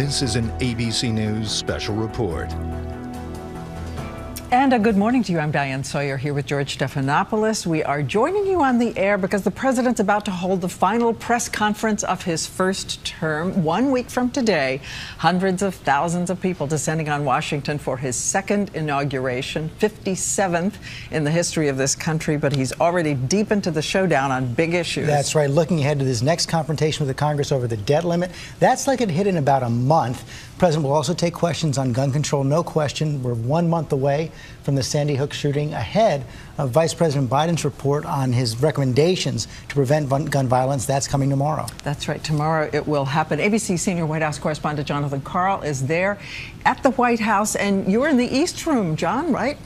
This is an ABC News special report. And a good morning to you. I'm Diane Sawyer here with George Stephanopoulos. We are joining you on the air because the president's about to hold the final press conference of his first term. 1 week from today, hundreds of thousands of people descending on Washington for his second inauguration, 57th in the history of this country, but he's already deep into the showdown on big issues. That's right. Looking ahead to this next confrontation with the Congress over the debt limit, that's like it hit in about a month. The president will also take questions on gun control. No question, we're 1 month away from the Sandy Hook shooting, ahead of Vice President Biden's report on his recommendations to prevent gun violence. That's coming tomorrow. That's right. Tomorrow it will happen. ABC senior White House correspondent Jonathan Karl is there at the White House, and you're in the East Room, John, right?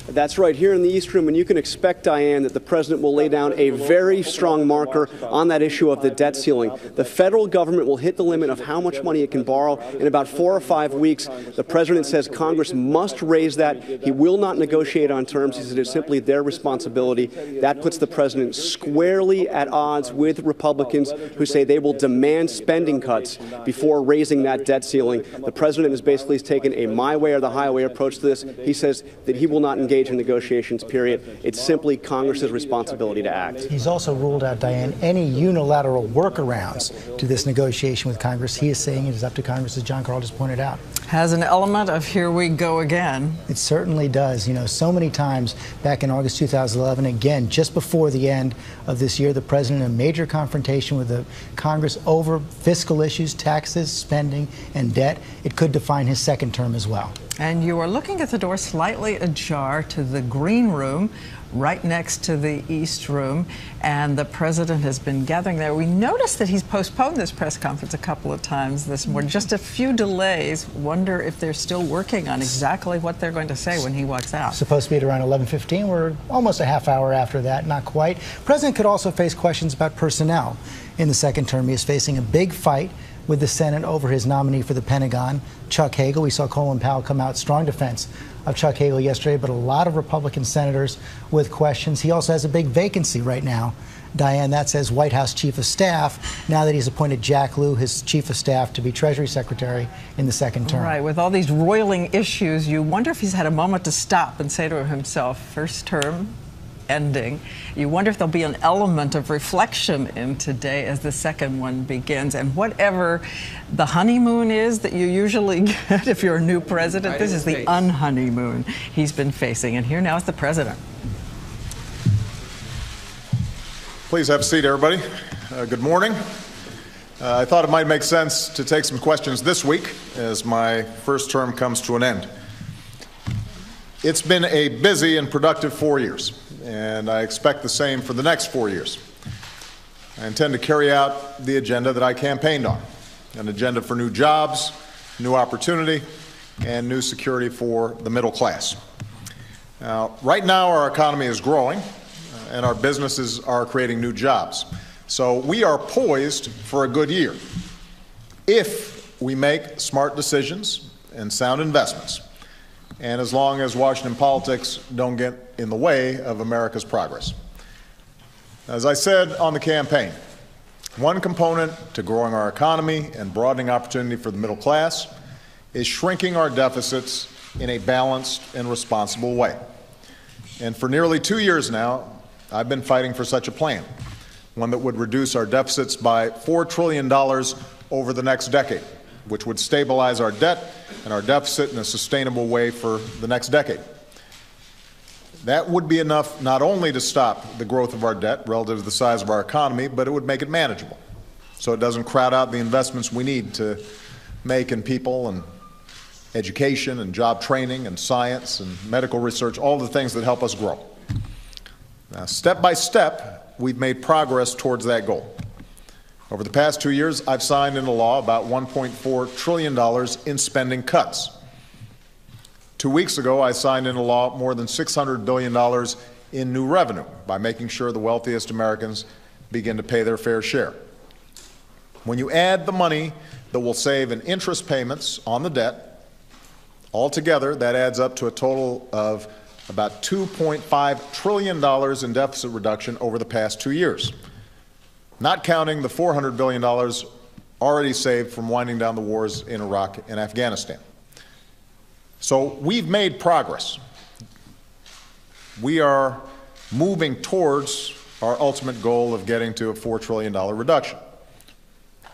That's right, here in the East Room, and you can expect, Diane, that the president will lay down a very strong marker on that issue of the debt ceiling. The federal government will hit the limit of how much money it can borrow in about 4 or 5 weeks. The president says Congress must raise that. He will not negotiate on terms. He said it's simply their responsibility. That puts the president squarely at odds with Republicans who say they will demand spending cuts before raising that debt ceiling. The president has basically taken a my way or the highway approach to this. He says that he will not engage in negotiations, period. It's simply Congress's responsibility to act. He's also ruled out, Diane, any unilateral workarounds to this negotiation with Congress. He is saying it is up to Congress, as John Karl just pointed out. Has an element of here we go again. It certainly does. You know, so many times back in August 2011, again, just before the end of this year, the president in a major confrontation with the Congress over fiscal issues, taxes, spending, and debt. It could define his second term as well. And you are looking at the door slightly ajar to the Green Room, right next to the East Room, and the president has been gathering there. We noticed that he's postponed this press conference a couple of times this morning. Just a few delays. Wonder if they're still working on exactly what they're going to say when he walks out. Supposed to be at around 11:15. We're almost a half hour after that, not quite. The president could also face questions about personnel in the second term. He is facing a big fight with the Senate over his nominee for the Pentagon, Chuck Hagel. We saw Colin Powell come out strong defense of Chuck Hagel yesterday, but a lot of Republican senators with questions. He also has a big vacancy right now, Diane. That's as White House Chief of Staff, now that he's appointed Jack Lew, his Chief of Staff, to be Treasury Secretary in the second term. Right, with all these roiling issues, you wonder if he's had a moment to stop and say to himself, first term ending. You wonder if there'll be an element of reflection in today as the second one begins. And whatever the honeymoon is that you usually get if you're a new president, this is the unhoneymoon he's been facing. And here now is the president. Please have a seat, everybody. Good morning. I thought it might make sense to take some questions this week as my first term comes to an end. It's been a busy and productive 4 years, and I expect the same for the next 4 years. I intend to carry out the agenda that I campaigned on, an agenda for new jobs, new opportunity, and new security for the middle class. Now, right now our economy is growing, and our businesses are creating new jobs. So we are poised for a good year if we make smart decisions and sound investments, and as long as Washington politics don't get in the way of America's progress. As I said on the campaign, one component to growing our economy and broadening opportunity for the middle class is shrinking our deficits in a balanced and responsible way. And for nearly 2 years now, I've been fighting for such a plan, one that would reduce our deficits by $4 trillion over the next decade, which would stabilize our debt and our deficit in a sustainable way for the next decade. That would be enough not only to stop the growth of our debt relative to the size of our economy, but it would make it manageable, so it doesn't crowd out the investments we need to make in people and education and job training and science and medical research, all the things that help us grow. Now, step by step, we've made progress towards that goal. Over the past 2 years, I've signed into law about $1.4 trillion in spending cuts. 2 weeks ago, I signed into law more than $600 billion in new revenue by making sure the wealthiest Americans begin to pay their fair share. When you add the money that will save in interest payments on the debt, altogether, that adds up to a total of about $2.5 trillion in deficit reduction over the past 2 years, not counting the $400 billion already saved from winding down the wars in Iraq and Afghanistan. So we've made progress. We are moving towards our ultimate goal of getting to a $4 trillion reduction.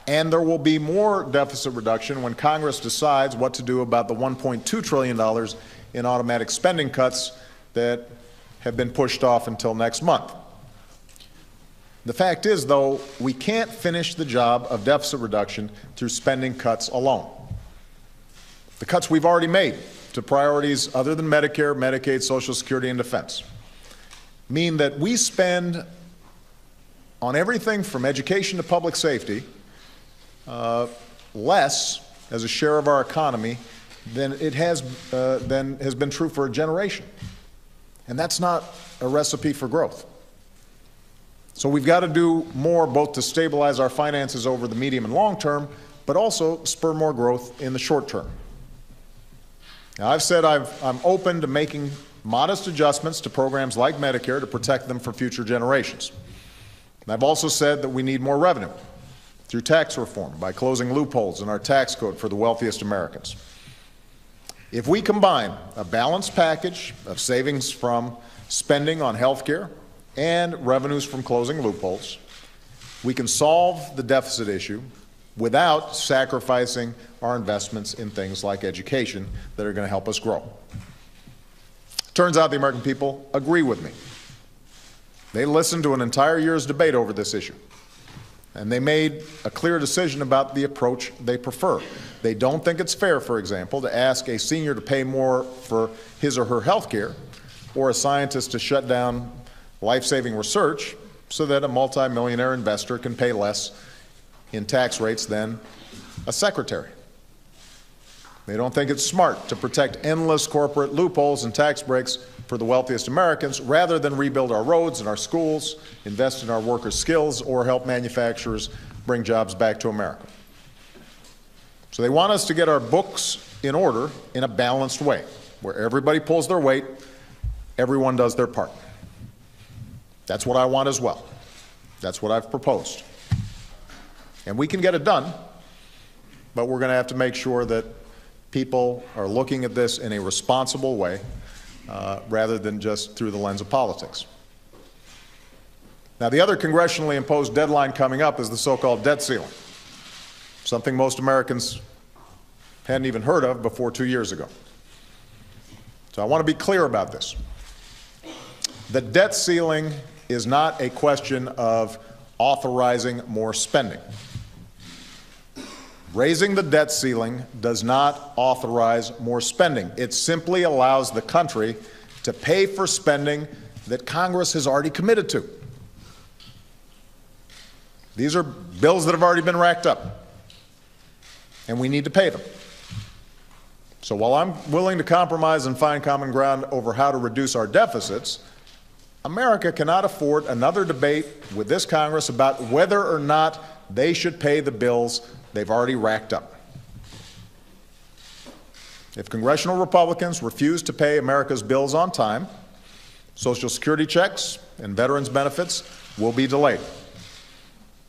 And there will be more deficit reduction when Congress decides what to do about the $1.2 trillion in automatic spending cuts that have been pushed off until next month. The fact is, though, we can't finish the job of deficit reduction through spending cuts alone. The cuts we've already made to priorities other than Medicare, Medicaid, Social Security, and defense mean that we spend on everything from education to public safety less as a share of our economy than has been true for a generation. And that's not a recipe for growth. So we've got to do more both to stabilize our finances over the medium and long term, but also spur more growth in the short term. Now, I've said I'm open to making modest adjustments to programs like Medicare to protect them for future generations. And I've also said that we need more revenue through tax reform by closing loopholes in our tax code for the wealthiest Americans. If we combine a balanced package of savings from spending on health care and revenues from closing loopholes, we can solve the deficit issue without sacrificing our investments in things like education that are going to help us grow. Turns out the American people agree with me. They listened to an entire year's debate over this issue, and they made a clear decision about the approach they prefer. They don't think it's fair, for example, to ask a senior to pay more for his or her health care, or a scientist to shut down life-saving research so that a multimillionaire investor can pay less in tax rates than a secretary. They don't think it's smart to protect endless corporate loopholes and tax breaks for the wealthiest Americans rather than rebuild our roads and our schools, invest in our workers' skills, or help manufacturers bring jobs back to America. So they want us to get our books in order in a balanced way, where everybody pulls their weight, everyone does their part. That's what I want as well. That's what I've proposed. And we can get it done, but we're going to have to make sure that people are looking at this in a responsible way rather than just through the lens of politics. Now, the other congressionally imposed deadline coming up is the so-called debt ceiling, something most Americans hadn't even heard of before 2 years ago. So I want to be clear about this. The debt ceiling is not a question of authorizing more spending. Raising the debt ceiling does not authorize more spending. It simply allows the country to pay for spending that Congress has already committed to. These are bills that have already been racked up, and we need to pay them. So while I'm willing to compromise and find common ground over how to reduce our deficits, America cannot afford another debate with this Congress about whether or not they should pay the bills they've already racked up. If congressional Republicans refuse to pay America's bills on time, Social Security checks and veterans benefits will be delayed.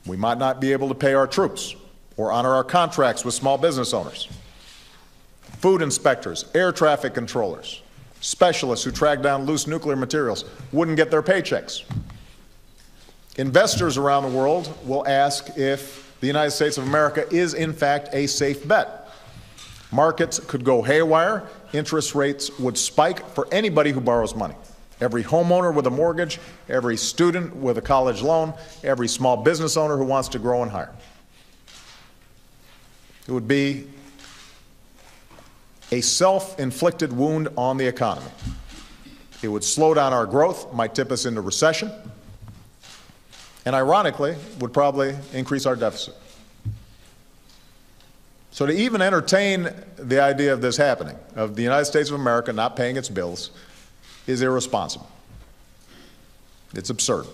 We might not be able to pay our troops or honor our contracts with small business owners. Food inspectors, air traffic controllers, specialists who track down loose nuclear materials wouldn't get their paychecks. Investors around the world will ask if the United States of America is, in fact, a safe bet. Markets could go haywire. Interest rates would spike for anybody who borrows money. Every homeowner with a mortgage, every student with a college loan, every small business owner who wants to grow and hire. It would be a self-inflicted wound on the economy. It would slow down our growth, might tip us into recession, and ironically, would probably increase our deficit. So to even entertain the idea of this happening, of the United States of America not paying its bills, is irresponsible. It's absurd.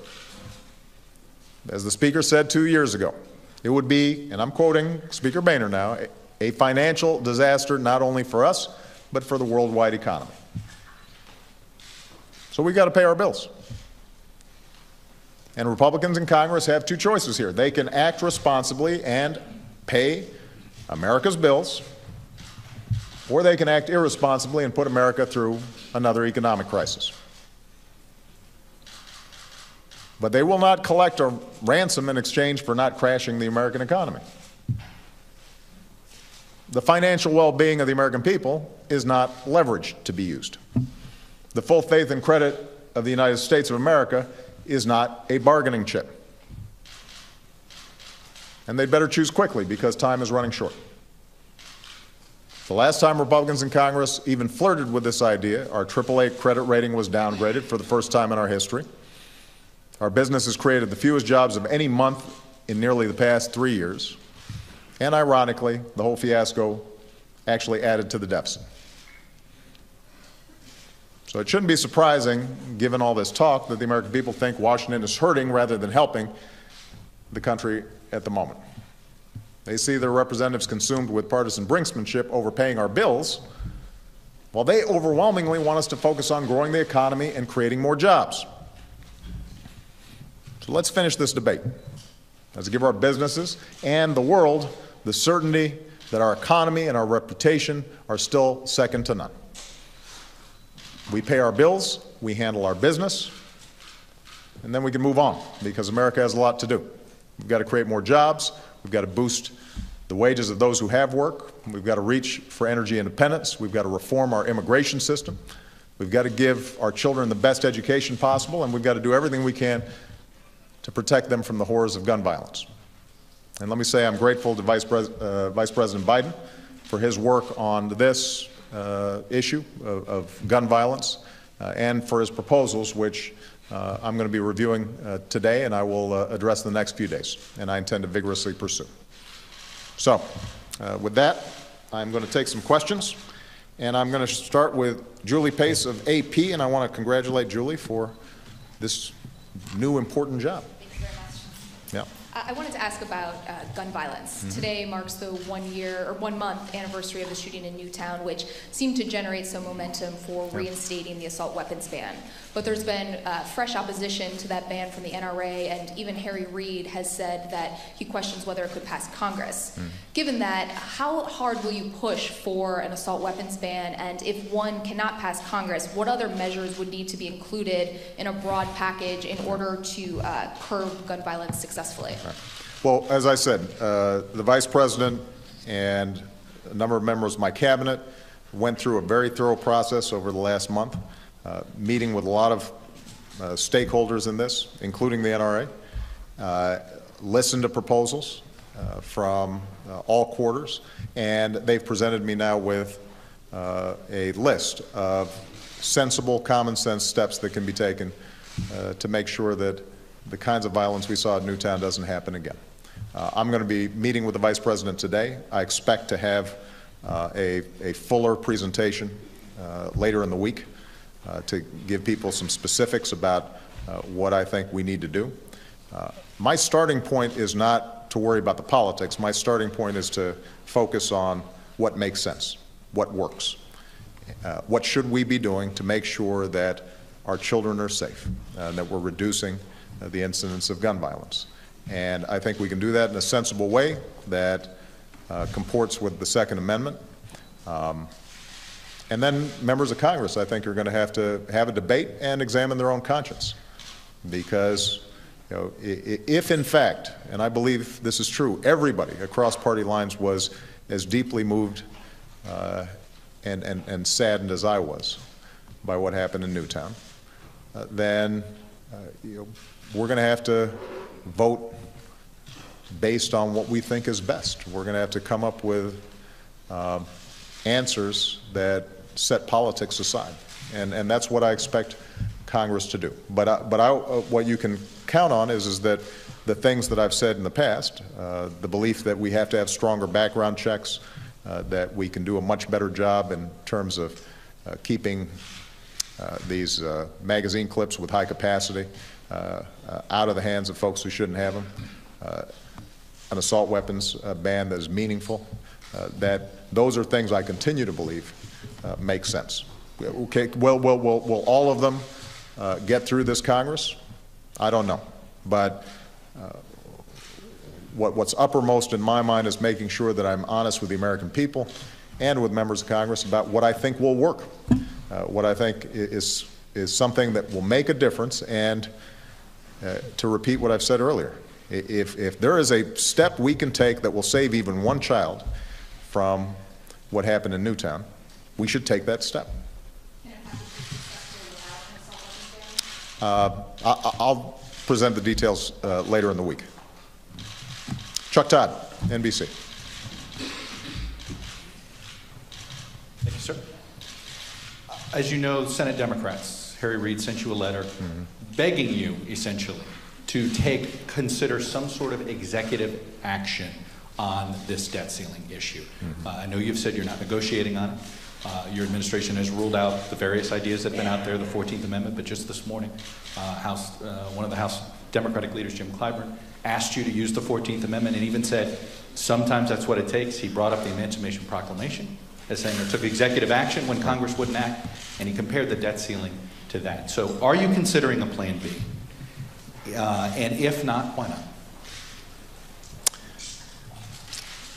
As the Speaker said 2 years ago, it would be, and I'm quoting Speaker Boehner now, a financial disaster not only for us, but for the worldwide economy. So we've got to pay our bills. And Republicans in Congress have two choices here. They can act responsibly and pay America's bills, or they can act irresponsibly and put America through another economic crisis. But they will not collect a ransom in exchange for not crashing the American economy. The financial well-being of the American people is not leverage to be used. The full faith and credit of the United States of America is not a bargaining chip. And they'd better choose quickly because time is running short. The last time Republicans in Congress even flirted with this idea, our AAA credit rating was downgraded for the first time in our history. Our business has created the fewest jobs of any month in nearly the past 3 years. And ironically, the whole fiasco actually added to the deficit. So it shouldn't be surprising, given all this talk, that the American people think Washington is hurting rather than helping the country at the moment. They see their representatives consumed with partisan brinksmanship over paying our bills, while they overwhelmingly want us to focus on growing the economy and creating more jobs. So let's finish this debate. Let's give our businesses and the world the certainty that our economy and our reputation are still second to none. We pay our bills, we handle our business, and then we can move on because America has a lot to do. We've got to create more jobs. We've got to boost the wages of those who have work. We've got to reach for energy independence. We've got to reform our immigration system. We've got to give our children the best education possible, and we've got to do everything we can to protect them from the horrors of gun violence. And let me say I'm grateful to Vice President Biden for his work on this issue of gun violence and for his proposals, which I'm going to be reviewing today and I will address in the next few days, and I intend to vigorously pursue. So with that, I'm going to take some questions, and I'm going to start with Julie Pace of AP, and I want to congratulate Julie for this new important job. Thank you very much. Yeah. I wanted to ask about gun violence. Mm-hmm. Today marks the 1 month anniversary of the shooting in Newtown, which seemed to generate some momentum for reinstating the assault weapons ban. But there's been fresh opposition to that ban from the NRA, and even Harry Reid has said that he questions whether it could pass Congress. Mm-hmm. Given that, how hard will you push for an assault weapons ban? And if one cannot pass Congress, what other measures would need to be included in a broad package in order to curb gun violence successfully? Well, as I said, the Vice President and a number of members of my cabinet went through a very thorough process over the last month, meeting with a lot of stakeholders in this, including the NRA, listened to proposals from all quarters, and they've presented me now with a list of sensible, common sense steps that can be taken to make sure that the kinds of violence we saw in Newtown doesn't happen again. I'm going to be meeting with the Vice President today. I expect to have a fuller presentation later in the week to give people some specifics about what I think we need to do. My starting point is not to worry about the politics. My starting point is to focus on what makes sense, what works. What should we be doing to make sure that our children are safe, that we're reducing the incidence of gun violence. And I think we can do that in a sensible way that comports with the Second Amendment. And then members of Congress, I think, are going to have a debate and examine their own conscience. Because, you know, if in fact, and I believe this is true, everybody across party lines was as deeply moved and saddened as I was by what happened in Newtown, then you know, we're going to have to vote based on what we think is best. We're going to have to come up with answers that set politics aside, and that's what I expect Congress to do. But what you can count on is that the things that I've said in the past, the belief that we have to have stronger background checks, that we can do a much better job in terms of keeping these magazine clips with high capacity out of the hands of folks who shouldn't have them, an assault weapons ban that is meaningful, that those are things I continue to believe make sense. Okay, will all of them get through this Congress? I don't know. But what's uppermost in my mind is making sure that I'm honest with the American people and with members of Congress about what I think will work, what I think is something that will make a difference, and to repeat what I've said earlier, if there is a step we can take that will save even one child from what happened in Newtown, we should take that step. I'll present the details later in the week. Chuck Todd, NBC. Thank you, sir. As you know, Senate Democrats, Harry Reid sent you a letter begging you, essentially, to consider some sort of executive action on this debt ceiling issue. I know you've said you're not negotiating on it. Your administration has ruled out the various ideas that have been out there, the 14th Amendment, but just this morning, one of the House Democratic leaders, Jim Clyburn, asked you to use the 14th Amendment and even said sometimes that's what it takes. He brought up the Emancipation Proclamation as saying it took executive action when Congress wouldn't act, and he compared the debt ceiling to that. So are you considering a plan B? And if not, why not?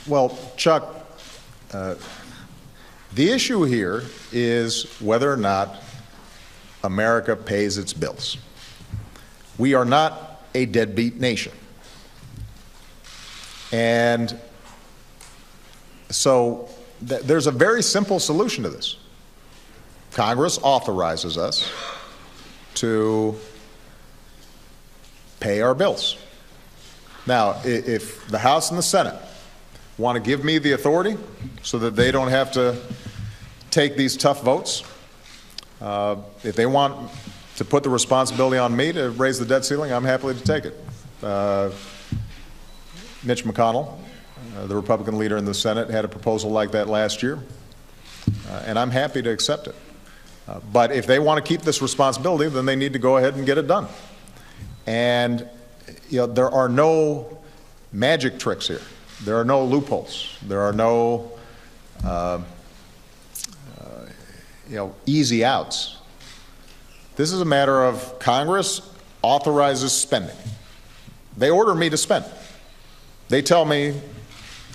Well, Chuck, the issue here is whether or not America pays its bills. We are not a deadbeat nation. And so there's a very simple solution to this. Congress authorizes us to pay our bills. Now, if the House and the Senate want to give me the authority so that they don't have to take these tough votes, if they want to put the responsibility on me to raise the debt ceiling, I'm happy to take it. Mitch McConnell, the Republican leader in the Senate, had a proposal like that last year, and I'm happy to accept it. But if they want to keep this responsibility, then they need to go ahead and get it done. And there are no magic tricks here. There are no loopholes. There are no easy outs. This is a matter of Congress authorizes spending. They order me to spend. They tell me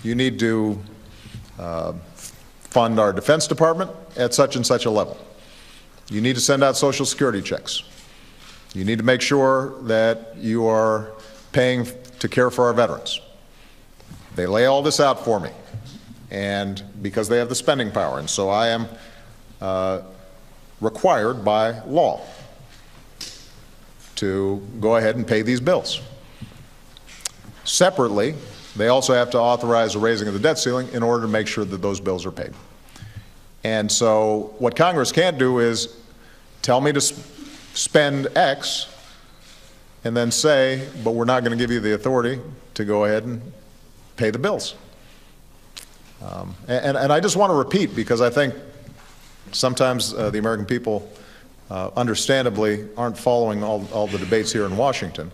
you need to fund our Defense Department at such and such a level. You need to send out Social Security checks. You need to make sure that you are paying to care for our veterans. They lay all this out for me, and because they have the spending power, and so I am required by law to go ahead and pay these bills. Separately, they also have to authorize the raising of the debt ceiling in order to make sure that those bills are paid. And so what Congress can't do is tell me to spend X and then say, but we're not going to give you the authority to go ahead and pay the bills. And I just want to repeat, because I think sometimes the American people understandably aren't following all the debates here in Washington.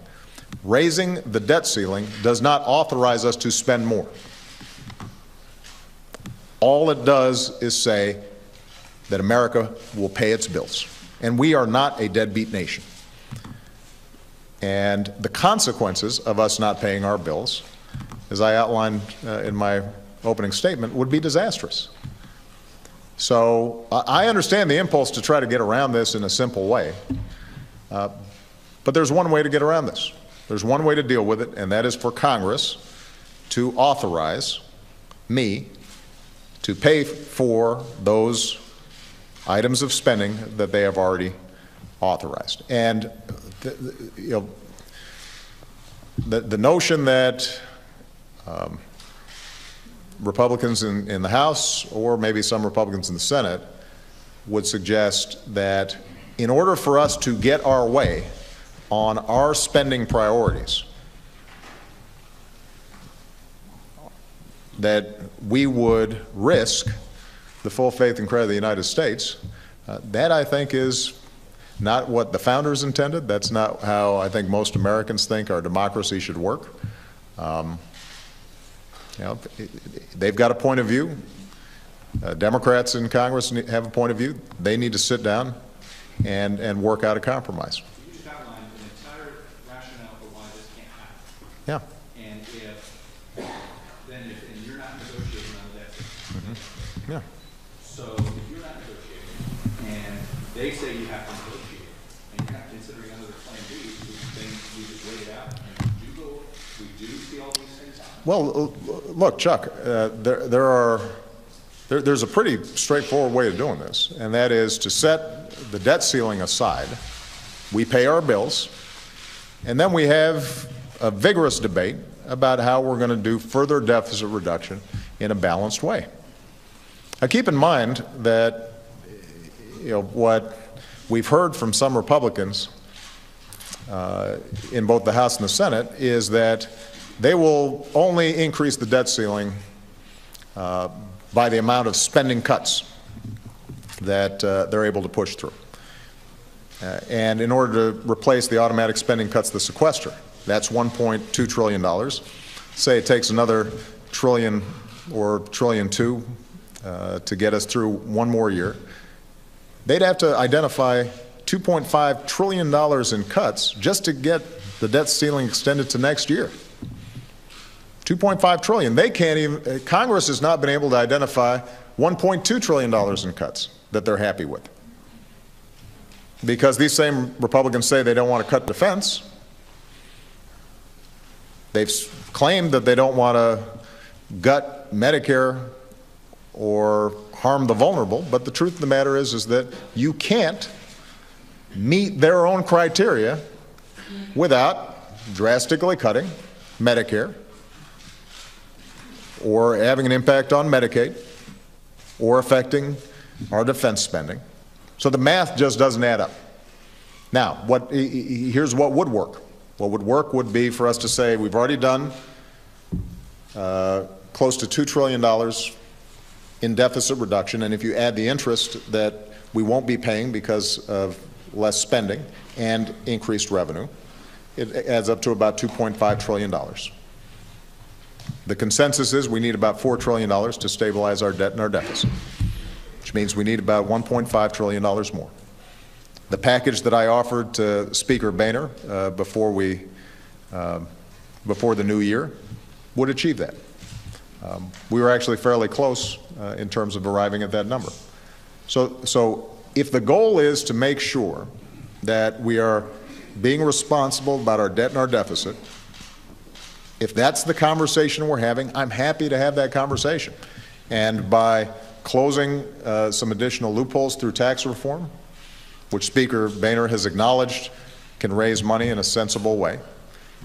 Raising the debt ceiling does not authorize us to spend more. All it does is say that America will pay its bills. And we are not a deadbeat nation. And the consequences of us not paying our bills, as I outlined in my opening statement, would be disastrous. So I understand the impulse to try to get around this in a simple way. But there's one way to get around this. There's one way to deal with it, and that is for Congress to authorize me to pay for those items of spending that they have already authorized. And the notion that Republicans in the House, or maybe some Republicans in the Senate, would suggest that in order for us to get our way on our spending priorities, that we would risk the full faith and credit of the United States, that I think is not what the founders intended. That's not how I think most Americans think our democracy should work. They've got a point of view. Democrats in Congress have a point of view. They need to sit down and work out a compromise. You just outlined an entire rationale for why this can't happen. Yeah. And if not negotiating on the debt ceiling. Yeah. So if you're not negotiating, and they say you have to negotiate, and you're not considering another plan B, then we just wait it out, and we do see all these things happen. Well, look, Chuck, there's a pretty straightforward way of doing this, and that is to set the debt ceiling aside. We pay our bills, and then we have a vigorous debate about how we're going to do further deficit reduction in a balanced way. Now, keep in mind that what we've heard from some Republicans in both the House and the Senate is that they will only increase the debt ceiling by the amount of spending cuts that they're able to push through. And in order to replace the automatic spending cuts, the sequester, that's $1.2 trillion. Say it takes another trillion or $1.2 trillion to get us through one more year. They'd have to identify $2.5 trillion in cuts just to get the debt ceiling extended to next year. $2.5 trillion. They can't even, Congress has not been able to identify $1.2 trillion in cuts that they're happy with. Because these same Republicans say they don't want to cut defense. They've claimed that they don't want to gut Medicare or harm the vulnerable, but the truth of the matter is that you can't meet their own criteria without drastically cutting Medicare or having an impact on Medicaid or affecting our defense spending. So the math just doesn't add up. Now, here's what would work. What would work would be for us to say we've already done close to $2 trillion in deficit reduction, and if you add the interest that we won't be paying because of less spending and increased revenue, it adds up to about $2.5 trillion. The consensus is we need about $4 trillion to stabilize our debt and our deficit, which means we need about $1.5 trillion more. The package that I offered to Speaker Boehner before the new year would achieve that. We were actually fairly close in terms of arriving at that number. So if the goal is to make sure that we are being responsible about our debt and our deficit, if that's the conversation we're having, I'm happy to have that conversation. And by closing some additional loopholes through tax reform, which Speaker Boehner has acknowledged can raise money in a sensible way,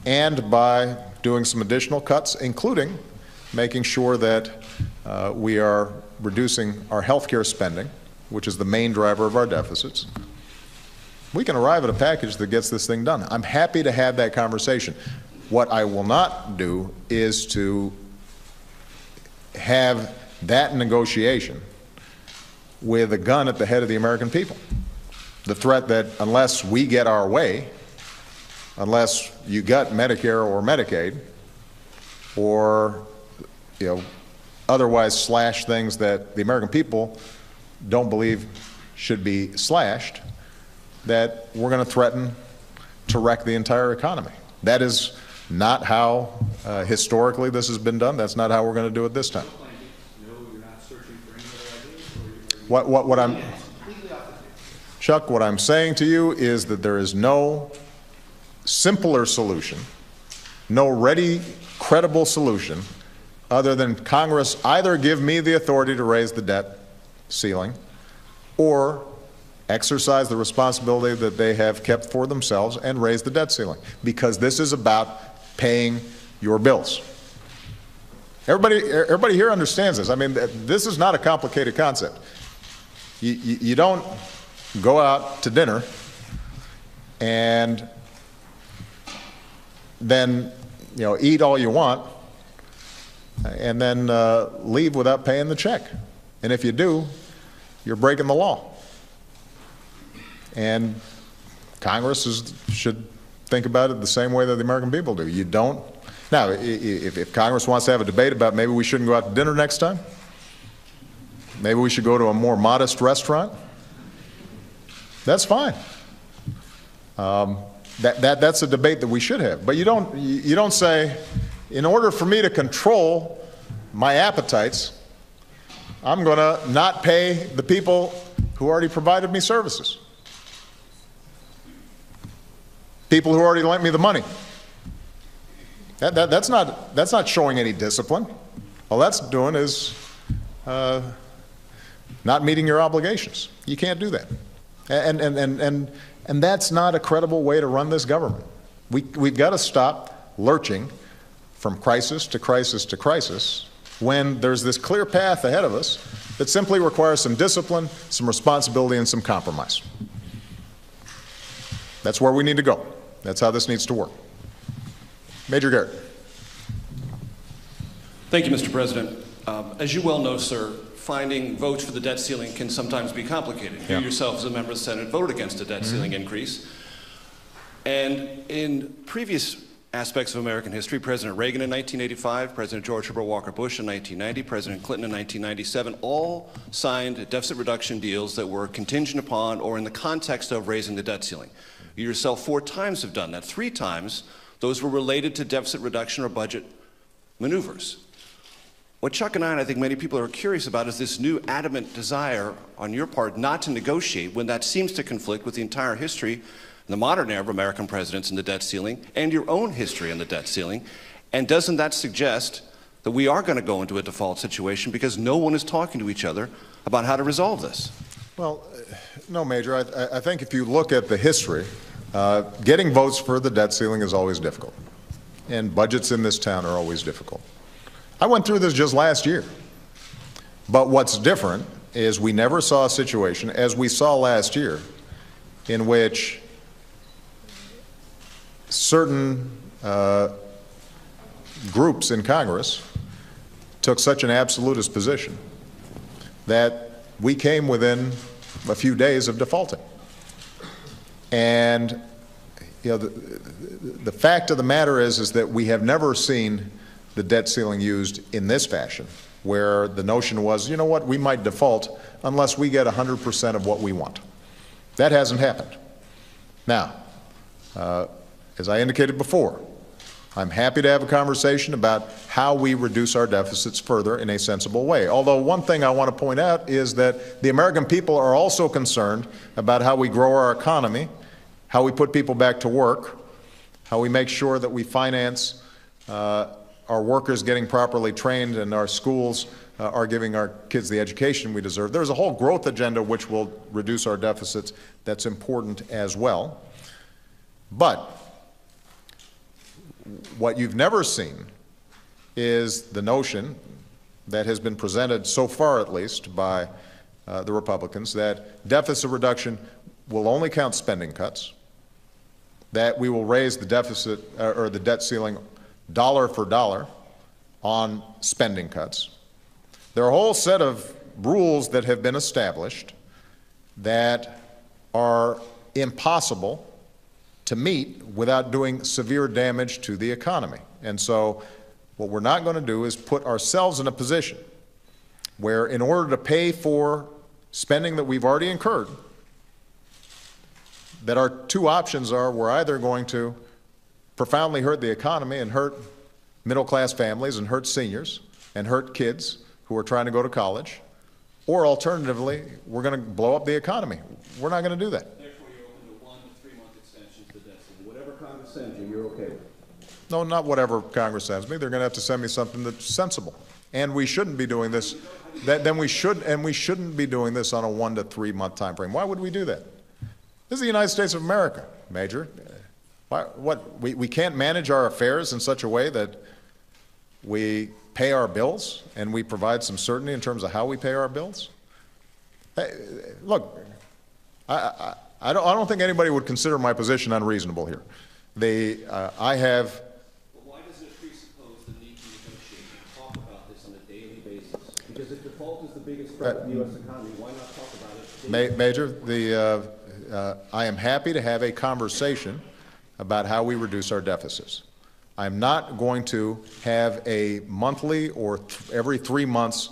and by doing some additional cuts, including making sure that we are reducing our health care spending, which is the main driver of our deficits, we can arrive at a package that gets this thing done. I'm happy to have that conversation. What I will not do is to have that negotiation with a gun at the head of the American people. The threat that unless we get our way, unless you gut Medicare or Medicaid, or otherwise slash things that the American people don't believe should be slashed, that we're going to threaten to wreck the entire economy. That is not how historically this has been done. That's not how we're going to do it this time. Chuck, what I'm saying to you is that there is no simpler solution, no ready, credible solution, other than Congress either give me the authority to raise the debt ceiling or exercise the responsibility that they have kept for themselves and raise the debt ceiling, because this is about paying your bills. Everybody here understands this. I mean, this is not a complicated concept. You don't go out to dinner and then eat all you want and then leave without paying the check. And if you do, you're breaking the law. And Congress should think about it the same way that the American people do. You don't. Now, if Congress wants to have a debate about maybe we shouldn't go out to dinner next time, maybe we should go to a more modest restaurant, that's fine. That's a debate that we should have. But you don't say, in order for me to control my appetites, I'm going to not pay the people who already provided me services, people who already lent me the money. That's not showing any discipline. All that's doing is not meeting your obligations. You can't do that, and that's not a credible way to run this government. We've got to stop lurching from crisis to crisis to crisis when there's this clear path ahead of us that simply requires some discipline, some responsibility, and some compromise. That's where we need to go. That's how this needs to work. Major Garrett. Thank you, Mr. President. As you well know, sir, finding votes for the debt ceiling can sometimes be complicated. You yourself, as a member of the Senate, voted against a debt ceiling increase. And in previous aspects of American history, President Reagan in 1985, President George Herbert Walker Bush in 1990, President Clinton in 1997, all signed deficit reduction deals that were contingent upon or in the context of raising the debt ceiling. You yourself 4 times have done that. 3 times, those were related to deficit reduction or budget maneuvers. What Chuck and I think many people are curious about is this new adamant desire on your part not to negotiate when that seems to conflict with the entire history, the modern era of American presidents in the debt ceiling, and your own history in the debt ceiling. And doesn't that suggest that we are going to go into a default situation because no one is talking to each other about how to resolve this? Well, no, Major. I think if you look at the history, getting votes for the debt ceiling is always difficult. And budgets in this town are always difficult. I went through this just last year. But what's different is we never saw a situation, as we saw last year, in which certain groups in Congress took such an absolutist position that we came within a few days of defaulting. And you know, the fact of the matter is that we have never seen the debt ceiling used in this fashion, where the notion was, you know what, we might default unless we get 100% of what we want. That hasn't happened. Now, as I indicated before, I'm happy to have a conversation about how we reduce our deficits further in a sensible way. Although one thing I want to point out is that the American people are also concerned about how we grow our economy, how we put people back to work, how we make sure that we finance our workers getting properly trained and our schools are giving our kids the education we deserve. There's a whole growth agenda which will reduce our deficits that's important as well. But what you've never seen is the notion that has been presented so far, at least, by the Republicans, that deficit reduction will only count spending cuts, that we will raise the deficit or the debt ceiling dollar for dollar on spending cuts. There are a whole set of rules that have been established that are impossible to meet without doing severe damage to the economy. And so what we're not going to do is put ourselves in a position where, in order to pay for spending that we've already incurred, that our 2 options are we're either going to profoundly hurt the economy and hurt middle-class families and hurt seniors and hurt kids who are trying to go to college, or alternatively, we're going to blow up the economy. We're not going to do that. You're okay with? No, not whatever Congress sends me. They're going to have to send me something that's sensible. And we shouldn't be doing this. We shouldn't be doing this on a 1 to 3 month time frame. Why would we do that? This is the United States of America, Major. We can't manage our affairs in such a way that we pay our bills and we provide some certainty in terms of how we pay our bills? Hey, look, I don't think anybody would consider my position unreasonable here. I have. Why does it presuppose the need to negotiate and talk about this on a daily basis? Because if default is the biggest threat to the U.S. economy, why not talk about it? Major, I am happy to have a conversation about how we reduce our deficits. I'm not going to have a monthly or every 3 months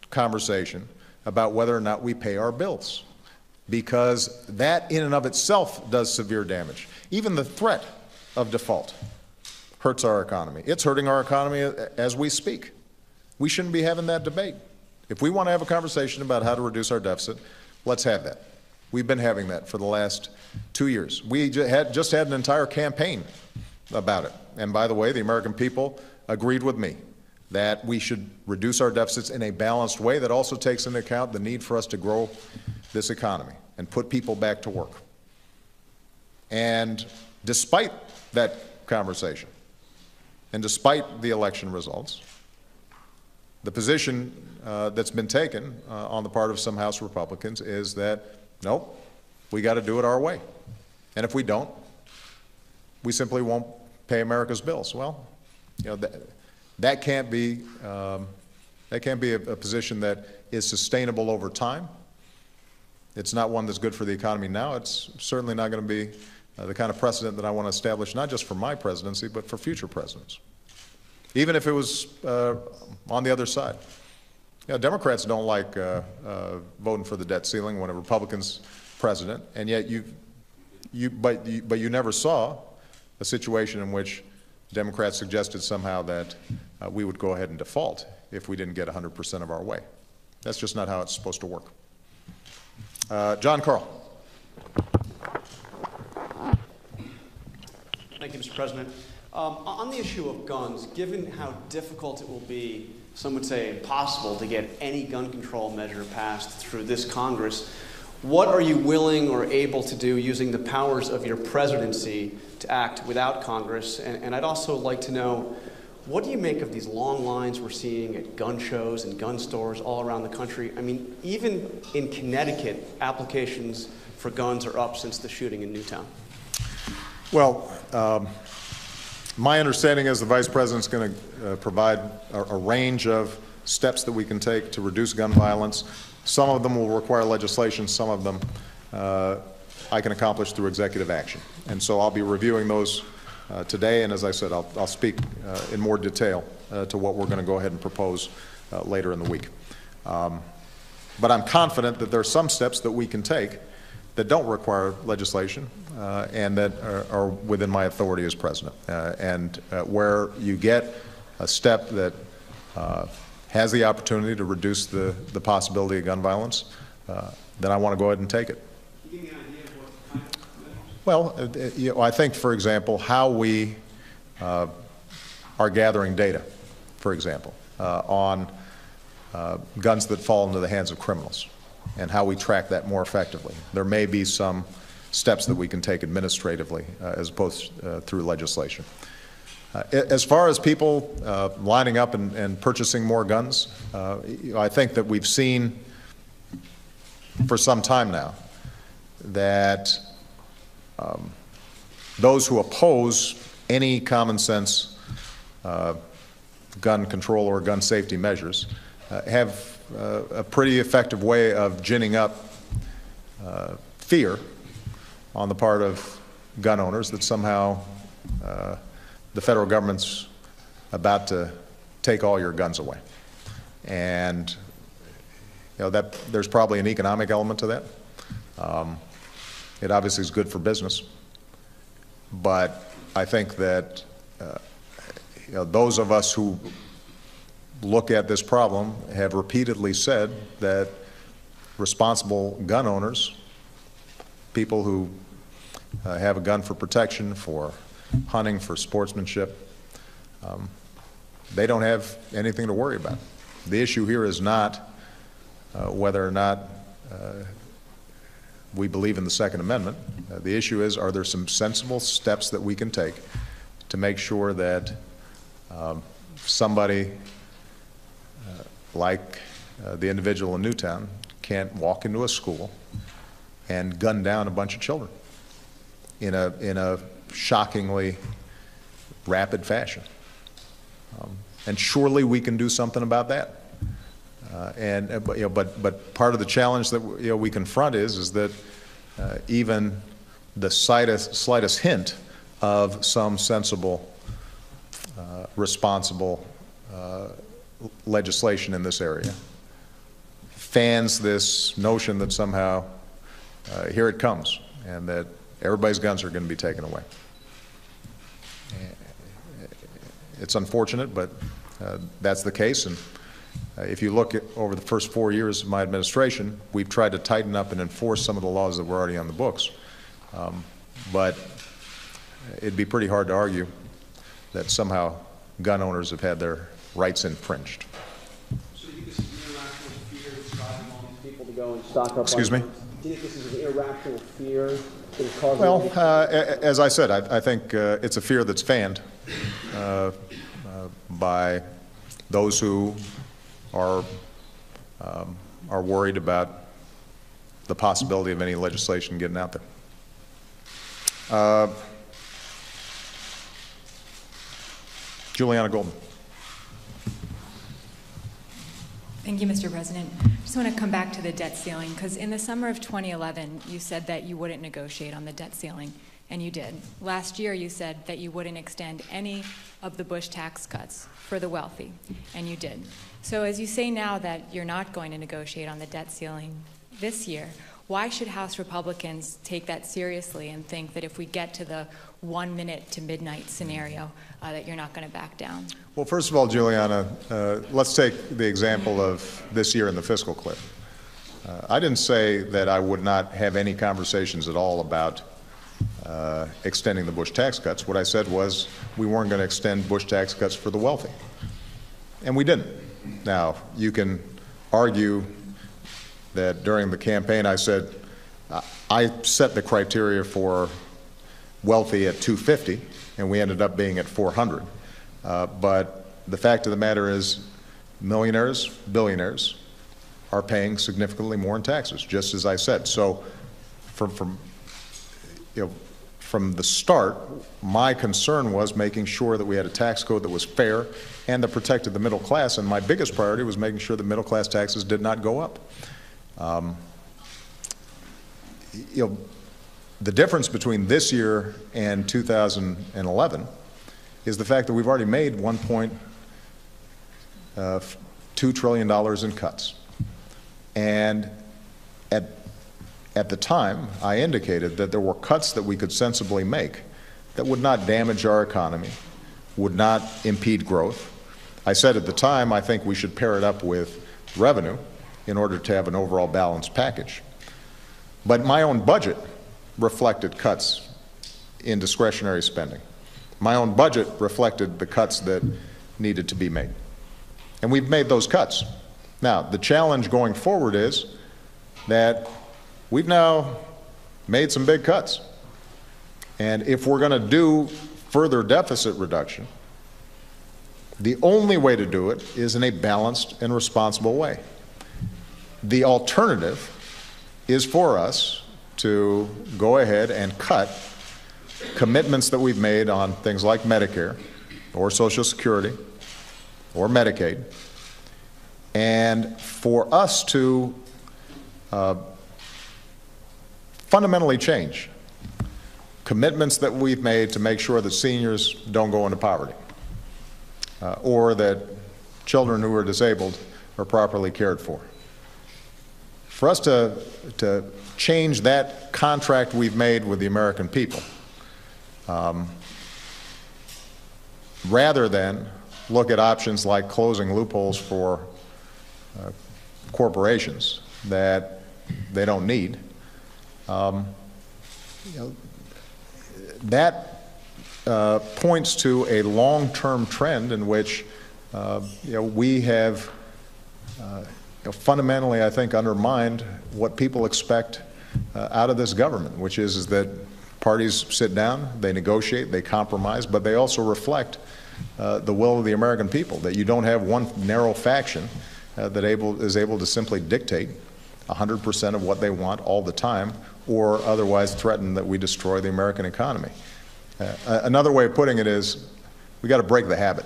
conversation about whether or not we pay our bills, because that in and of itself does severe damage. Even the threat of default hurts our economy. It's hurting our economy as we speak. we shouldn't be having that debate. If we want to have a conversation about how to reduce our deficit, let's have that. We've been having that for the last 2 years. We just had an entire campaign about it. And by the way, the American people agreed with me that we should reduce our deficits in a balanced way that also takes into account the need for us to grow this economy and put people back to work. And despite that conversation, and despite the election results, the position that's been taken on the part of some House Republicans is that, nope, we got to do it our way. And if we don't, we simply won't pay America's bills. Well, you know, that can't be a position that is sustainable over time. It's not one that's good for the economy now. It's certainly not going to be the kind of precedent that I want to establish, not just for my presidency, but for future presidents. Even if it was on the other side. You know, Democrats don't like voting for the debt ceiling when a Republican's president, and yet but you never saw a situation in which Democrats suggested somehow that we would go ahead and default if we didn't get 100% of our way. That's just not how it's supposed to work. John Carl. Thank you, Mr. President. On the issue of guns, given how difficult it will be, some would say impossible, to get any gun control measure passed through this Congress, what are you willing or able to do using the powers of your presidency to act without Congress? And I'd also like to know, what do you make of these long lines we're seeing at gun shows and gun stores all around the country? I mean, even in Connecticut, applications for guns are up since the shooting in Newtown. Well, my understanding is the Vice President's going to provide a range of steps that we can take to reduce gun violence. Some of them will require legislation. Some of them I can accomplish through executive action. And so I'll be reviewing those today, and as I said, I'll speak in more detail to what we're going to go ahead and propose later in the week. But I'm confident that there are some steps that we can take that don't require legislation and that are within my authority as president. And where you get a step that has the opportunity to reduce the possibility of gun violence, then I want to go ahead and take it. Well, you know, I think, for example, how we are gathering data, for example, on guns that fall into the hands of criminals, and how we track that more effectively. There may be some steps that we can take administratively as opposed through legislation. As far as people lining up and purchasing more guns, I think that we've seen for some time now that those who oppose any common sense gun control or gun safety measures have a pretty effective way of ginning up fear on the part of gun owners that somehow the federal government's about to take all your guns away. And you know, that there's probably an economic element to that. It obviously is good for business, but I think that you know, those of us who look at this problem have repeatedly said that responsible gun owners, people who have a gun for protection, for hunting, for sportsmanship, they don't have anything to worry about. The issue here is not whether or not we believe in the Second Amendment. The issue is, are there some sensible steps that we can take to make sure that somebody like the individual in Newtown can't walk into a school and gun down a bunch of children in a shockingly rapid fashion. And surely we can do something about that. But part of the challenge that we confront is that even the slightest hint of some sensible, responsible legislation in this area fans this notion that somehow here it comes and that everybody's guns are going to be taken away. It's unfortunate, but that's the case, and If you look at over the first 4 years of my administration, we've tried to tighten up and enforce some of the laws that were already on the books. But it'd be pretty hard to argue that somehow gun owners have had their rights infringed. So do you think this is an irrational fear that's driving all these people to go and stock up? Excuse me? Do you think this is an irrational fear that is causing? Well, as I said, I think it's a fear that's fanned by those who are worried about the possibility of any legislation getting out there. Juliana Golden. Thank you, Mr. President. I just want to come back to the debt ceiling, because in the summer of 2011, you said that you wouldn't negotiate on the debt ceiling, and you did. Last year, you said that you wouldn't extend any of the Bush tax cuts for the wealthy, and you did. So as you say now that you're not going to negotiate on the debt ceiling this year, why should House Republicans take that seriously and think that if we get to the 1 minute to midnight scenario, that you're not going to back down? Well, first of all, Juliana, let's take the example of this year in the fiscal cliff. I didn't say that I would not have any conversations at all about extending the Bush tax cuts. What I said was we weren't going to extend Bush tax cuts for the wealthy. And we didn't. Now, you can argue that during the campaign I said I set the criteria for wealthy at 250, and we ended up being at 400. But the fact of the matter is millionaires, billionaires are paying significantly more in taxes, just as I said. So from the start, my concern was making sure that we had a tax code that was fair and that protected the middle class, and my biggest priority was making sure that middle class taxes did not go up. The difference between this year and 2011 is the fact that we've already made $1.2 trillion in cuts. And at the time, I indicated that there were cuts that we could sensibly make that would not damage our economy, would not impede growth. I said at the time, I think we should pair it up with revenue in order to have an overall balanced package. But my own budget reflected cuts in discretionary spending. My own budget reflected the cuts that needed to be made. And we've made those cuts. Now, the challenge going forward is that we've now made some big cuts. And if we're going to do further deficit reduction, the only way to do it is in a balanced and responsible way. The alternative is for us to go ahead and cut commitments that we've made on things like Medicare or Social Security or Medicaid, and for us to fundamentally change commitments that we've made to make sure that seniors don't go into poverty or that children who are disabled are properly cared for. For us to change that contract we've made with the American people, rather than look at options like closing loopholes for corporations that they don't need, that points to a long-term trend in which we have fundamentally, I think, undermined what people expect out of this government, which is that parties sit down, they negotiate, they compromise, but they also reflect the will of the American people, that you don't have one narrow faction that is able to simply dictate 100% of what they want all the time, or otherwise threaten that we destroy the American economy. Another way of putting it is we got to break the habit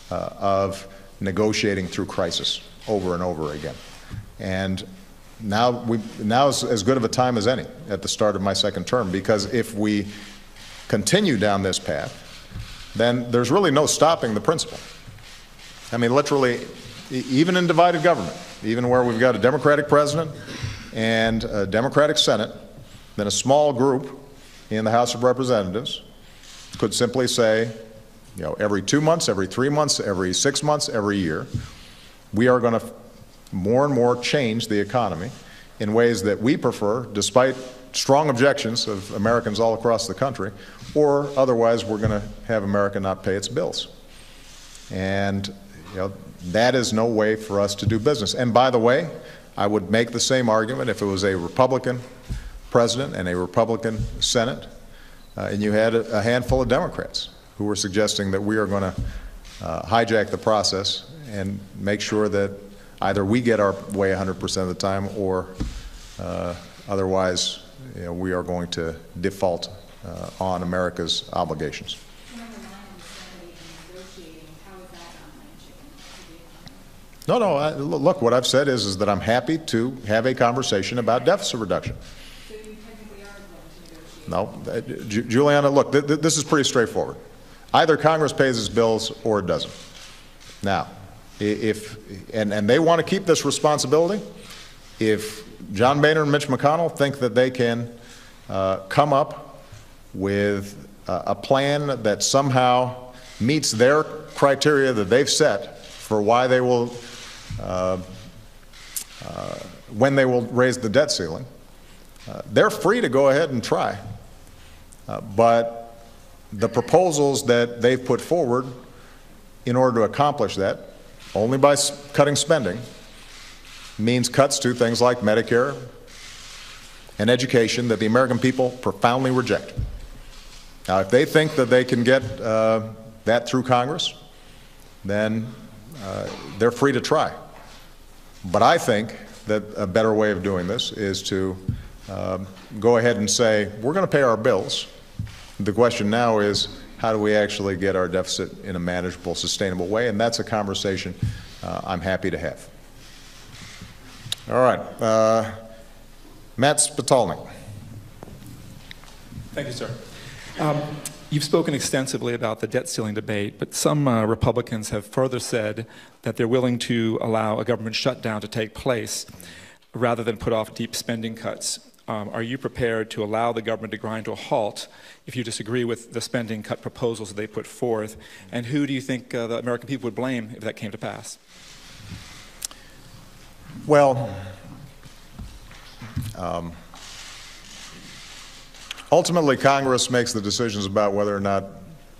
of negotiating through crisis over and over again. And now is as good of a time as any at the start of my second term, because if we continue down this path, then there's really no stopping the principle. I mean, literally, even in divided government, even where we've got a Democratic president and a Democratic Senate, then a small group in the House of Representatives could simply say, every 2 months, every 3 months, every 6 months, every year, we are going to more and more change the economy in ways that we prefer, despite strong objections of Americans all across the country, or otherwise we're going to have America not pay its bills. And that is no way for us to do business. And by the way, I would make the same argument if it was a Republican president and a Republican Senate, and you had a handful of Democrats who were suggesting that we are going to hijack the process and make sure that either we get our way 100% of the time, or otherwise we are going to default on America's obligations. No, look, what I've said is that I'm happy to have a conversation about deficit reduction. So you technically are going to negotiate? No, Juliana, look, this is pretty straightforward. Either Congress pays its bills or it doesn't. Now, and they want to keep this responsibility. If John Boehner and Mitch McConnell think that they can come up with a plan that somehow meets their criteria that they've set for why they will, when they will raise the debt ceiling, they're free to go ahead and try. But the proposals that they've put forward in order to accomplish that, only by cutting spending, means cuts to things like Medicare and education that the American people profoundly reject. Now, if they think that they can get that through Congress, then they're free to try. But I think that a better way of doing this is to go ahead and say, we're going to pay our bills. The question now is, how do we actually get our deficit in a manageable, sustainable way? And that's a conversation I'm happy to have. All right. Matt Spitalnik. Thank you, sir. You've spoken extensively about the debt ceiling debate, but some Republicans have further said that they're willing to allow a government shutdown to take place rather than put off deep spending cuts. Are you prepared to allow the government to grind to a halt if you disagree with the spending cut proposals that they put forth? And who do you think the American people would blame if that came to pass? Well, ultimately, Congress makes the decisions about whether or not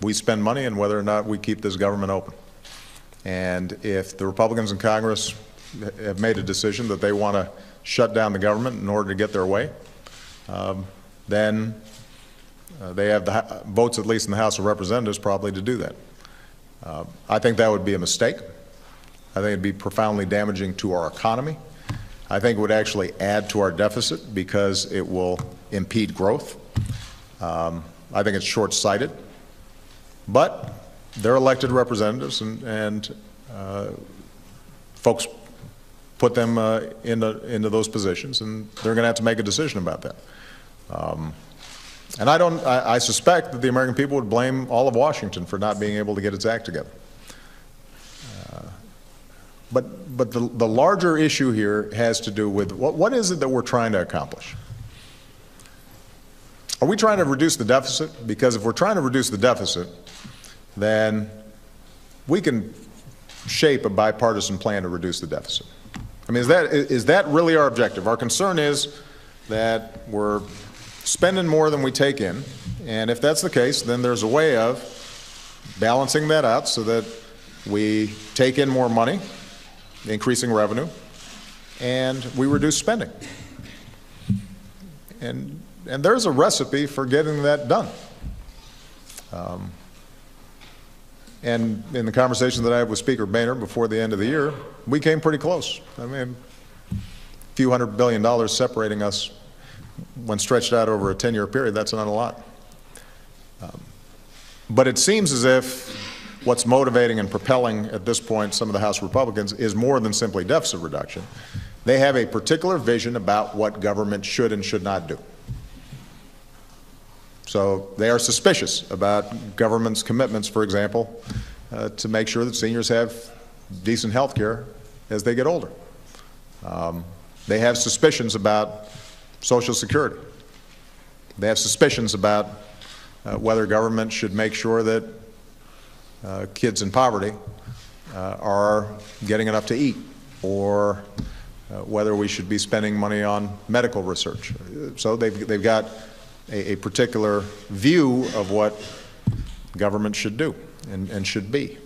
we spend money and whether or not we keep this government open. And if the Republicans in Congress have made a decision that they want to shut down the government in order to get their way, then they have the votes, at least in the House of Representatives, probably to do that. I think that would be a mistake. I think it would be profoundly damaging to our economy. I think it would actually add to our deficit because it will impede growth. I think it's short-sighted. But they're elected representatives, and folks put them into those positions, and they're going to have to make a decision about that. And I suspect that the American people would blame all of Washington for not being able to get its act together. But the larger issue here has to do with what is it that we're trying to accomplish? Are we trying to reduce the deficit? Because if we're trying to reduce the deficit, then we can shape a bipartisan plan to reduce the deficit. I mean, is that really our objective? Our concern is that we're spending more than we take in, and if that's the case, then there's a way of balancing that out so that we take in more money, increasing revenue, and we reduce spending. And there's a recipe for getting that done. And in the conversation that I had with Speaker Boehner before the end of the year, we came pretty close. I mean, a few $100 billion separating us when stretched out over a 10-year period, that's not a lot. But it seems as if what's motivating and propelling at this point some of the House Republicans is more than simply deficit reduction. They have a particular vision about what government should and should not do. So they are suspicious about government's commitments, for example, to make sure that seniors have decent health care as they get older. They have suspicions about Social Security. They have suspicions about whether government should make sure that kids in poverty are getting enough to eat, or whether we should be spending money on medical research. So they've got a particular view of what government should do and should be.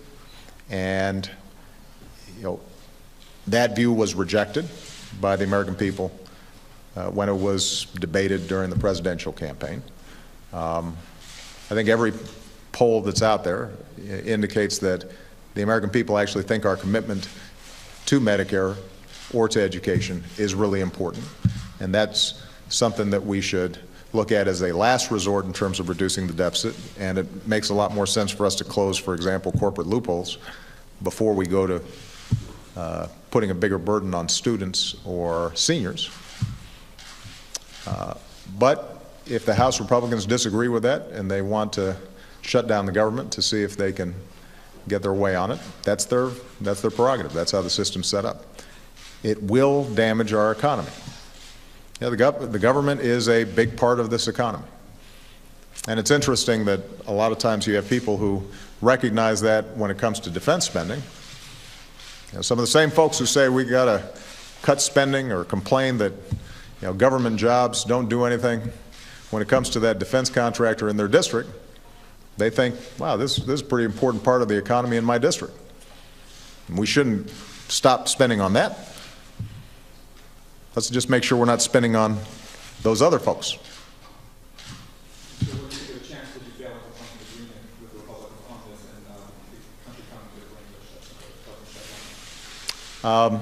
And that view was rejected by the American people when it was debated during the presidential campaign. I think every poll that's out there indicates that the American people actually think our commitment to Medicare or to education is really important. And that's something that we should look at as a last resort in terms of reducing the deficit. And it makes a lot more sense for us to close, for example, corporate loopholes before we go to putting a bigger burden on students or seniors. But if the House Republicans disagree with that and they want to shut down the government to see if they can get their way on it, that's their prerogative. That's how the system's set up. It will damage our economy. The government is a big part of this economy. And it's interesting that a lot of times you have people who recognize that when it comes to defense spending. Some of the same folks who say we got to cut spending or complain that government jobs don't do anything, when it comes to that defense contractor in their district, they think, wow, this is a pretty important part of the economy in my district. And we shouldn't stop spending on that. Let's just make sure we're not spending on those other folks. Well,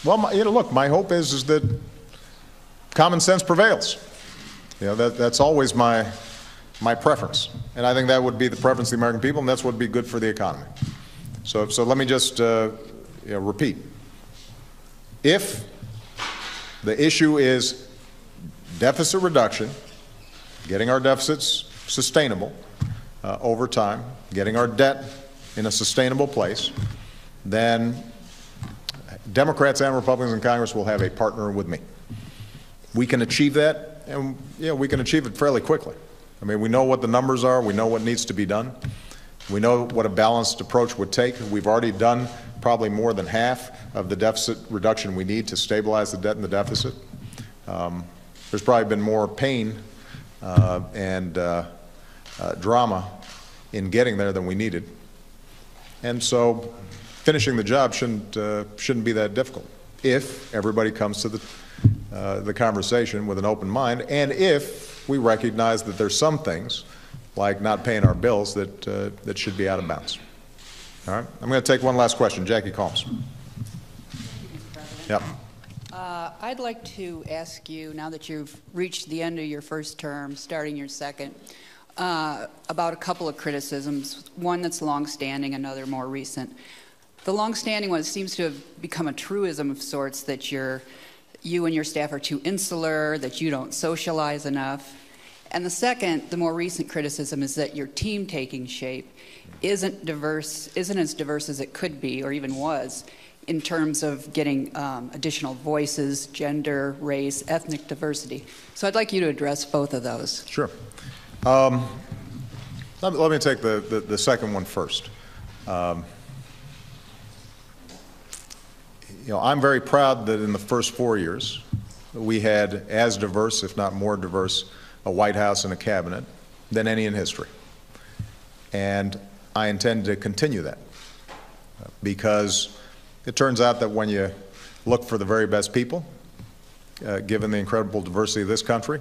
look, my hope is that common sense prevails. That's always my preference, and I think that would be the preference of the American people, and that's what would be good for the economy. So let me just repeat. If the issue is deficit reduction, getting our deficits sustainable over time, getting our debt in a sustainable place, then Democrats and Republicans in Congress will have a partner with me. We can achieve that, and we can achieve it fairly quickly. I mean, we know what the numbers are. We know what needs to be done. We know what a balanced approach would take. We've already done probably more than half of the deficit reduction we need to stabilize the debt and the deficit. There's probably been more pain and drama in getting there than we needed. And so finishing the job shouldn't be that difficult if everybody comes to the conversation with an open mind, and if we recognize that there's some things, like not paying our bills, that should be out of bounds. All right, I'm going to take one last question. Jackie Combs. Yep. I'd like to ask you, now that you've reached the end of your first term, starting your second, about a couple of criticisms, one that's longstanding, another more recent. The longstanding one seems to have become a truism of sorts, that you and your staff are too insular, that you don't socialize enough. And the second, the more recent criticism, is that your team taking shape isn't as diverse as it could be, or even was, in terms of getting additional voices, gender, race, ethnic diversity. So I'd like you to address both of those. Sure. Let me take the second one first. I'm very proud that in the first 4 years we had as diverse, if not more diverse, a White House and a cabinet than any in history. And I intend to continue that because it turns out that when you look for the very best people, given the incredible diversity of this country,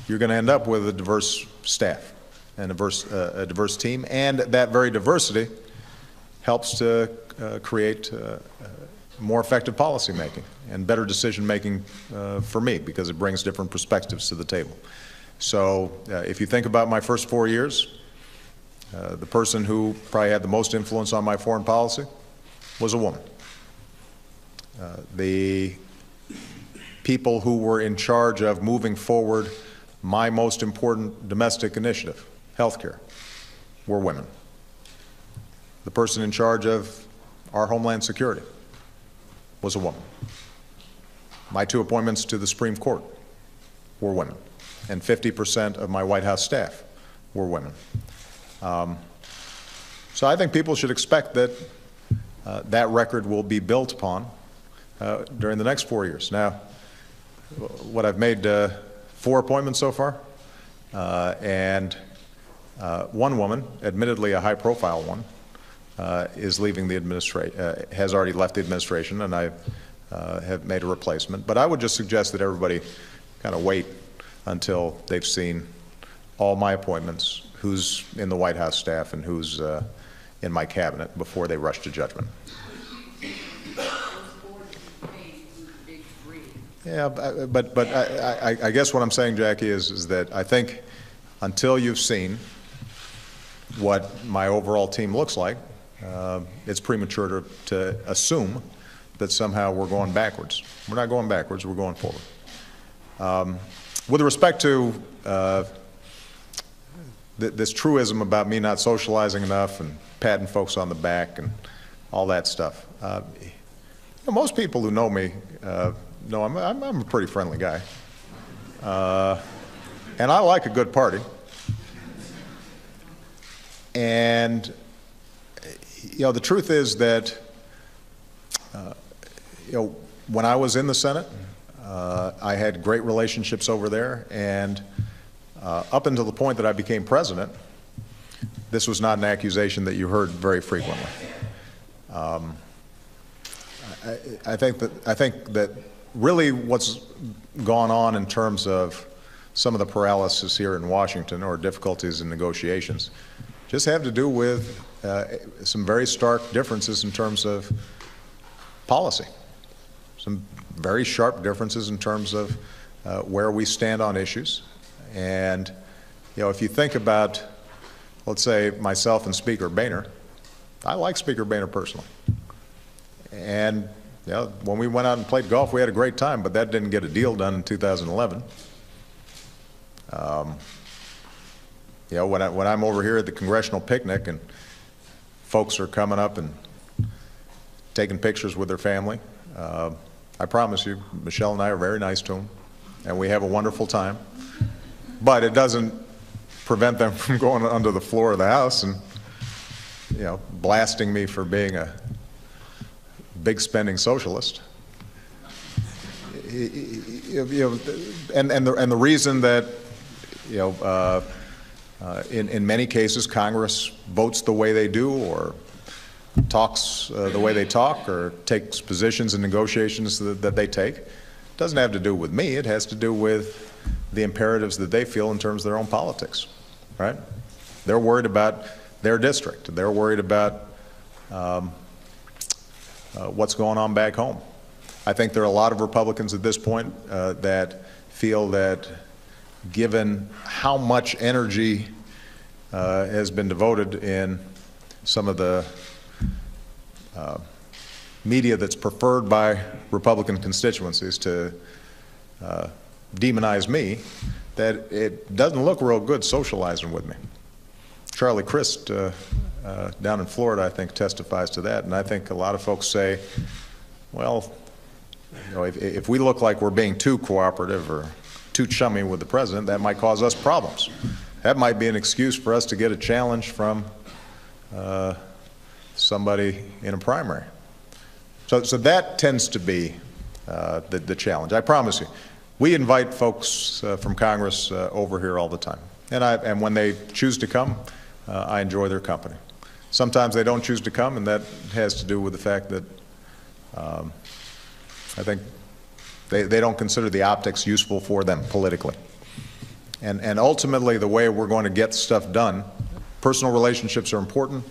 you're going to end up with a diverse staff and a diverse team, and that very diversity helps to create more effective policy making and better decision making for me, because it brings different perspectives to the table. So if you think about my first 4 years, the person who probably had the most influence on my foreign policy was a woman. The people who were in charge of moving forward my most important domestic initiative, healthcare, were women. The person in charge of our Homeland Security was a woman. My 2 appointments to the Supreme Court were women, and 50% of my White House staff were women. So I think people should expect that that record will be built upon during the next 4 years. Now, what I've made 4 appointments so far, and one woman, admittedly a high-profile one, is leaving the administration, has already left the administration, and I have made a replacement. But I would just suggest that everybody kind of wait until they've seen all my appointments, who's in the White House staff and who's in my cabinet, before they rush to judgment. Yeah, but I guess what I'm saying, Jackie, is that I think until you've seen what my overall team looks like, it's premature to assume that somehow we're going backwards. We're not going backwards, we're going forward. With respect to this truism about me not socializing enough and patting folks on the back and all that stuff, most people who know me know I'm a pretty friendly guy. And I like a good party. And, the truth is that, when I was in the Senate, I had great relationships over there, and up until the point that I became president, this was not an accusation that you heard very frequently. I think that really what's gone on in terms of some of the paralysis here in Washington, or difficulties in negotiations, just have to do with some very stark differences in terms of policy, some very sharp differences in terms of where we stand on issues. And if you think about, let's say, myself and Speaker Boehner, I like Speaker Boehner personally. And when we went out and played golf, we had a great time, but that didn't get a deal done in 2011. When I'm over here at the congressional picnic and folks are coming up and taking pictures with their family, I promise you, Michelle and I are very nice to them, and we have a wonderful time. But it doesn't prevent them from going under the floor of the House and, blasting me for being a big spending socialist. And the reason that, in many cases, Congress votes the way they do, or talks the way they talk, or takes positions in negotiations that they take, doesn't have to do with me. It has to do with the imperatives that they feel in terms of their own politics, right? They're worried about their district. They're worried about what's going on back home. I think there are a lot of Republicans at this point that feel that, given how much energy has been devoted in some of the media that's preferred by Republican constituencies to demonize me, that it doesn't look real good socializing with me. Charlie Crist down in Florida, I think, testifies to that, and I think a lot of folks say, well, if we look like we're being too cooperative or too chummy with the president, that might cause us problems. That might be an excuse for us to get a challenge from somebody in a primary. So that tends to be the challenge. I promise you. We invite folks from Congress over here all the time. And when they choose to come, I enjoy their company. Sometimes they don't choose to come, and that has to do with the fact that I think they don't consider the optics useful for them politically. And ultimately, the way we're going to get stuff done, personal relationships are important.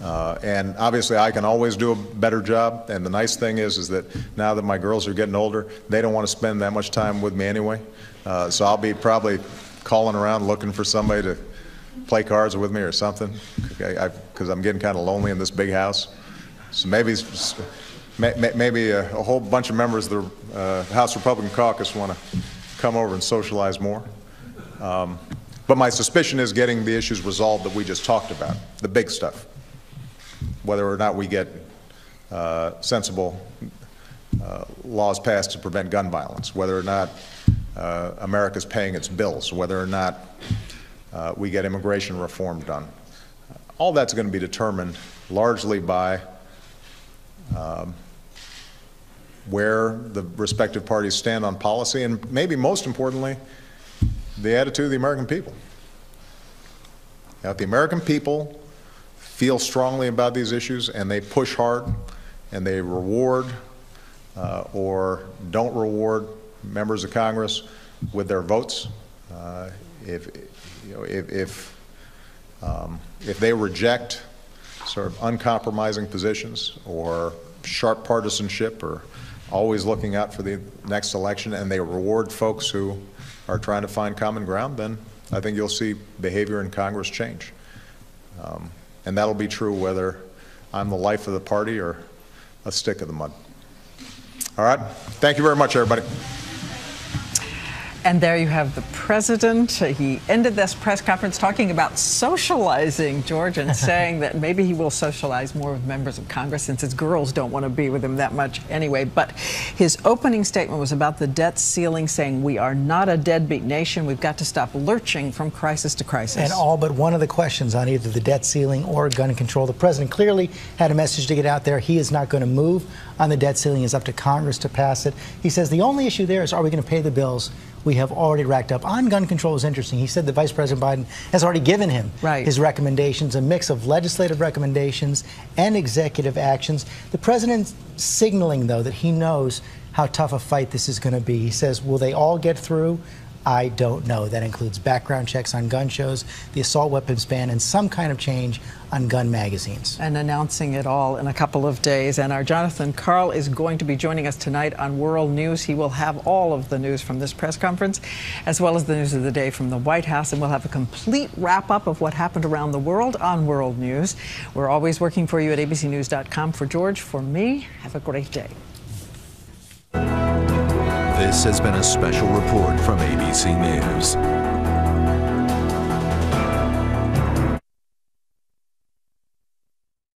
And obviously, I can always do a better job. And the nice thing is that now that my girls are getting older, they don't want to spend that much time with me anyway. So I'll be probably calling around looking for somebody to play cards with me or something, because I'm getting kind of lonely in this big house. So maybe a whole bunch of members of the House Republican Caucus want to come over and socialize more. But my suspicion is getting the issues resolved that we just talked about, the big stuff. Whether or not we get sensible laws passed to prevent gun violence, whether or not America's paying its bills, whether or not we get immigration reform done. All that's going to be determined largely by where the respective parties stand on policy, and maybe most importantly, the attitude of the American people. Now, if the American people feel strongly about these issues and they push hard and they reward or don't reward members of Congress with their votes, if they reject sort of uncompromising positions or sharp partisanship or always looking out for the next election, and they reward folks who are trying to find common ground, then I think you'll see behavior in Congress change. And that'll be true whether I'm the life of the party or a stick of the mud. All right? Thank you very much, everybody. And there you have the president. He ended this press conference talking about socializing, George, and saying that maybe he will socialize more with members of Congress since his girls don't want to be with him that much anyway. But his opening statement was about the debt ceiling, saying we are not a deadbeat nation. We've got to stop lurching from crisis to crisis. And all but one of the questions on either the debt ceiling or gun control. The president clearly had a message to get out there. He is not going to move on the debt ceiling. It's up to Congress to pass it. He says the only issue there is, are we going to pay the bills we have already racked up? On gun control is interesting. He said that Vice President Biden has already given him his recommendations, a mix of legislative recommendations and executive actions. The president's signaling, though, that he knows how tough a fight this is going to be. He says, will they all get through? I don't know. That includes background checks on gun shows, the assault weapons ban, and some kind of change on gun magazines. And announcing it all in a couple of days. And our Jonathan Karl is going to be joining us tonight on World News. He will have all of the news from this press conference, as well as the news of the day from the White House. And we'll have a complete wrap-up of what happened around the world on World News. We're always working for you at abcnews.com. For George, for me, have a great day. This has been a special report from ABC News.